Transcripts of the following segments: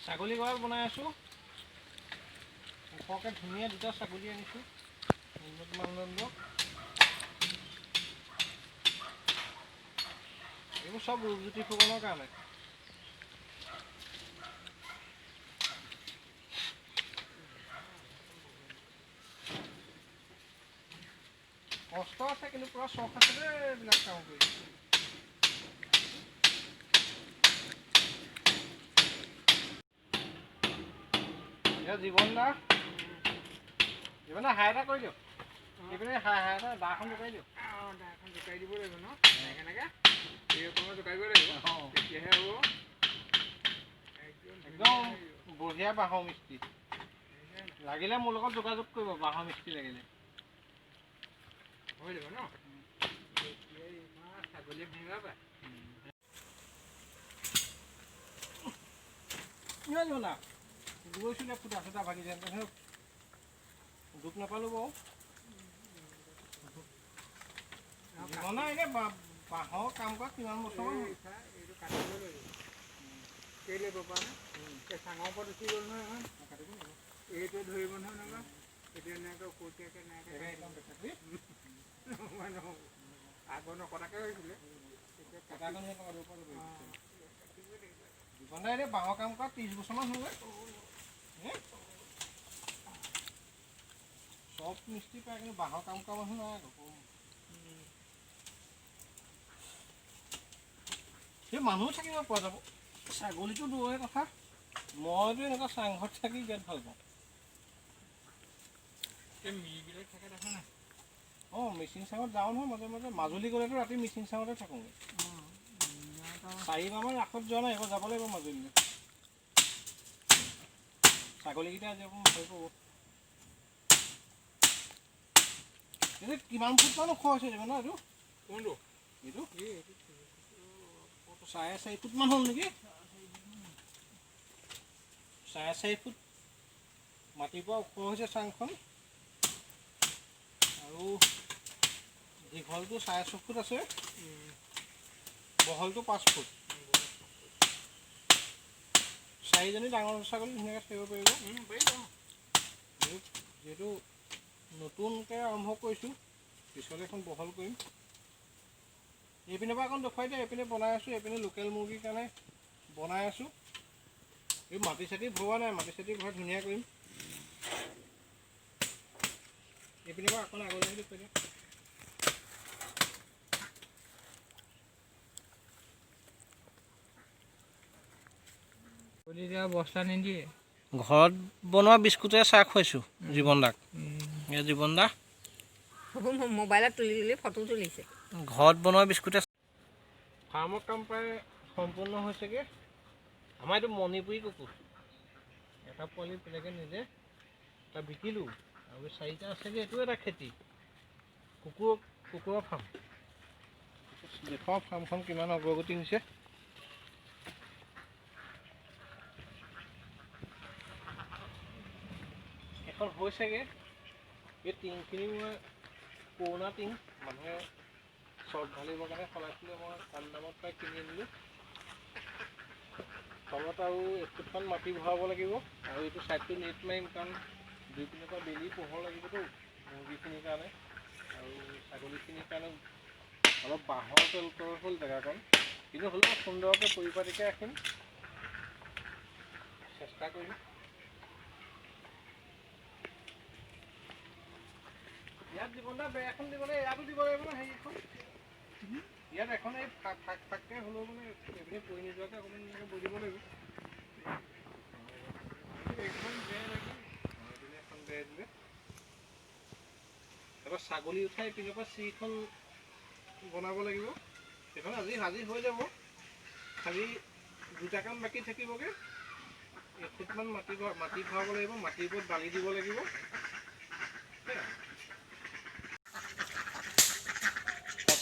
ছাগলী গঁৰাল বনাই আছোঁ। ওখকৈ ধুনীয়া দুটা ছাগলী আনিছোঁ, উন্নত মানদণ্ড। এইবোৰ চব ৰূপজ্যোতি ফুকনৰ কাৰণে। কষ্ট আছে কিন্তু পুৰা চখ আছে দেই এইবিলাক কাম কৰি। জীৱন দা হাই এটা কৰি দিয়ক। এইপিনে হাই এটা দাখন জোকাৰি দিয়ক। দাখন জোকাৰি দিব লাগিব ন, কেনেকৈ জোকাৰিব লাগিব, তেতিয়াহে হ'ব একদম বঢ়িয়া বাঁহৰ মিস্ত্ৰী। লাগিলে মোৰ লগত যোগাযোগ কৰিব, বাঁহৰ মিস্ত্ৰী লাগিলে হৈ যাব ন। ছাগলী ভেঙা পায় গৈছিলে ফুটা চুটা ভাগি যায়, দুখ নাপালোঁ বাৰু। জীৱনা এনে বাঁহৰ কাম কৰা কিমান বছৰ এইটো কাটিব লাগিব। কেলৈ পাবা নে চাঙৰ ওপৰত উঠি গ'ল নহয়, এইটোৱে ধৰিব নহয় নহয়। এইটো এনেকৈ কটিয়াকৈ আগৰ নকটাকৈ হৈছিলে। জীৱনা এনে বাঁহৰ কাম কৰা 30 বছৰমান হ'ল। চব মিস্ত্ৰী পায় কিন্তু বাঁহৰ কাম কৰা মানুহ নাই আকৌ। সেই মানুহ থাকিব পৰা যাব। ছাগলীটো দূৰৰে কথা, মইতো এনেকুৱা চাংঘৰত থাকি বিৰাট ভাল পাওঁ। মিৰিবিলাক থাকে দেখা নাই? মিচিং চাঙত যাওঁ নহয় মাজে মাজে। মাজুলী গ'লেতো ৰাতি মিচিং চাঙতে থাকোঁগৈ। 4 মাহমান ৰাসত যোৱা নাই, এবাৰ যাব লাগিব মাজুলীলৈ। ছাগলীকেইটা আজি অকণ ভাল পাব। এইটো কিমান ফুটমান ওখ হৈছে যাব ন? এইটো কোনটো? এইটো 4.5 ফুটমান হ'ল নেকি? 4.5 ফুট মাটিৰ পৰা ওখ হৈছে চাংখন। আৰু দীঘলটো 6.5 ফুট আছে, বহলটো 5 ফুট। 4জনী ডাঙৰ ছাগলী ধুনীয়াকৈ থাকিব পাৰিব। যিহেতু নতুনকৈ আৰম্ভ কৰিছোঁ, পিছলৈ এখন বহল কৰিম। এইপিনৰ পৰা এখন দেখুৱাই দিয়া। এইপিনে বনাই আছোঁ, এইপিনে লোকেল মুৰ্গীৰ কাৰণে বনাই আছোঁ। এই মাটি চাটি ভৰোৱা নাই, মাটি চাটি ভৰাই ধুনীয়া কৰিম। এইপিনৰ পৰা আকৌ আগলৈ দেখুৱাই দিয়া। বস্তা নিদিয়ে। ঘৰত বনোৱা বিস্কুটেৰে চাহ খুৱাইছোঁ জীৱন দাক। জীৱন দা মোবাইলত তুলি ফটো তুলিছে। ঘৰত বনোৱা বিস্কুটে। ফাৰ্মৰ কাম প্ৰায় সম্পূৰ্ণ হৈছেগৈ। আমাৰ এইটো মণিপুৰী কুকুৰ। এটা পোৱালি বেলেগে নিজে এটা বিকিলোঁ, আৰু 4টা আছেগৈ। এইটো এটা খেতি কুকুৰৰ ফাৰ্ম। দেখুৱাওঁ ফাৰ্মখন কিমান অগ্ৰগতি হৈছে। এখন হৈছেগৈ। এই টিংখিনি মই পুৰণা টিং, মানুহে চৰ্ট ঢালিবৰ কাৰণে সলাইছিলে। মই কম দামত প্ৰায় কিনি আনিলোঁ। তলত আৰু 1 ফুটমান মাটি ভৰাব লাগিব, আৰু এইটো ছাইডটো নেট মাৰিম, কাৰণ 2 পিনৰ পৰা বেলি পোহৰ লাগিবতো মুৰ্গীখিনিৰ কাৰণে আৰু ছাগলীখিনিৰ কাৰণে। অলপ বাঁহৰ তল হ'ল জেগাকণ, কিন্তু হ'লেও সুন্দৰকৈ পৰিপাটিকৈ ৰাখিম, চেষ্টা কৰিম। ইয়াত জীৱন দা বেৰ এখন দিব লাগিব, ইয়াতো দিব লাগিব ন। হেৰি এখন ইয়াত এখন এই ফাঁককৈ হ'লেও মানে এইখিনি পৰি নোযোৱাকৈ অকণমান এনেকৈ বৈ দিব লাগিব। এখন বেৰ লাগিব, এখন বেৰ দিলে। তাৰপৰা ছাগলী উঠাই পিনৰ পৰা চিৰিখন বনাব লাগিব। সেইখন আজি হৈ যাব, খালি 2টা কাম বাকী থাকিবগৈ। 1 ফুটমান মাটি ভৰাব লাগিব, মাটিৰ ওপৰত বালি দিব লাগিব।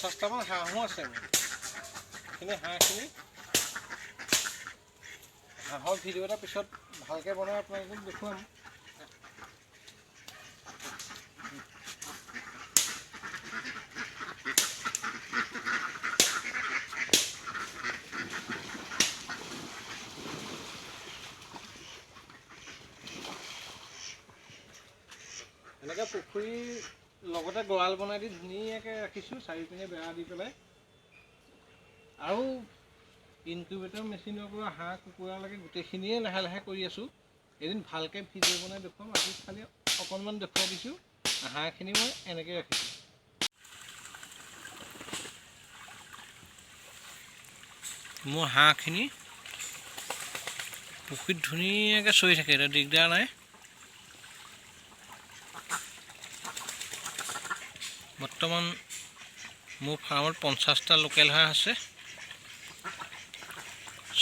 50টামান হাঁহো আছে মোৰ। হাঁহখিনি হাঁহৰ ভিডিঅ' এটা পিছত ভালকৈ বনাই আপোনালোকক দেখুৱাম। এনেকৈ পুখুৰীৰ লগতে গঁৰাল বনাই দি ধুনীয়াকৈ ৰাখিছোঁ, চাৰিওপিনে বেৰা দি পেলাই। আৰু ইনকিউবেটৰ মেচিনৰ পৰা হাঁহ কুকুৰালৈকে গোটেইখিনিয়ে লাহে লাহে কৰি আছোঁ। এদিন ভালকৈ ভিডিঅ' বনাই দেখুৱাম, আজি খালি অকণমান দেখুৱাই দিছোঁ। হাঁহখিনি মই এনেকৈ ৰাখিছোঁ। মোৰ হাঁহখিনি পুখুৰীত ধুনীয়াকৈ চৰি থাকে, এতিয়া দিগদাৰ নাই। বৰ্তমান মোৰ ফাৰ্মত 50টা লোকেল হাঁহ আছে।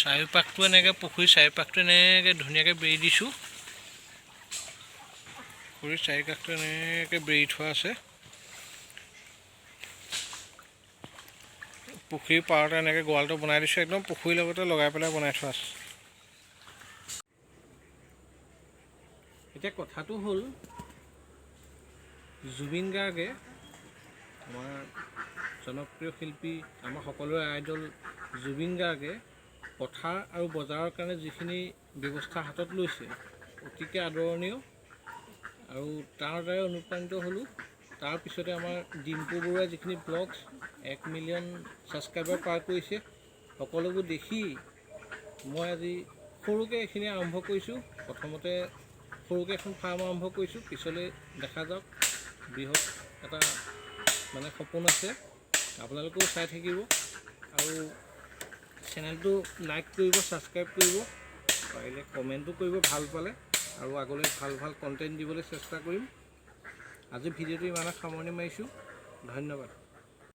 চাৰিওপাশটো এনেকৈ পুখুৰীৰ চাৰিওপাশটো এনেকৈ ধুনীয়াকৈ বেৰি দিছোঁ। পুখুৰীৰ চাৰিওকাষটো এনেকৈ বেৰি থোৱা আছে। পুখুৰীৰ পাৰতে এনেকৈ গঁৰালটো বনাই দিছোঁ, একদম পুখুৰীৰ লগতে লগাই পেলাই বনাই থোৱা আছে। এতিয়া কথাটো হ'ল, জুবিন গাৰ্গে, আমাৰ জনপ্ৰিয় শিল্পী, আমাৰ সকলোৰে আইডল জুবিন গাৰ্গে পথাৰ আৰু বজাৰৰ কাৰণে যিখিনি ব্যৱস্থা হাতত লৈছে অতিকে আদৰণীয়। আৰু তাৰ দ্বাৰাই অনুপ্ৰাণিত হ'লোঁ। তাৰপিছতে আমাৰ ডিম্পু বৰুৱাই যিখিনি ব্লগছ 1 মিলিয়ন ছাবস্ক্ৰাইবাৰ পাৰ কৰিছে, সকলোবোৰ দেখি মই আজি সৰুকৈ এইখিনি আৰম্ভ কৰিছোঁ। প্ৰথমতে সৰুকৈ এখন ফাৰ্ম আৰম্ভ কৰিছোঁ, পিছলৈ দেখা যাওক বৃহৎ এটা মানে সপোন আছে। আপোনালোকেও চাই থাকিব আৰু চেনেলটো লাইক কৰিব, ছাবস্ক্ৰাইব কৰিব, পাৰিলে কমেণ্টো কৰিব ভাল পালে, আৰু আগলৈ ভাল ভাল কণ্টেণ্ট দিবলৈ চেষ্টা কৰিম। আজি ভিডিঅ'টো ইমানে সামৰণি মাৰিছোঁ। ধন্যবাদ।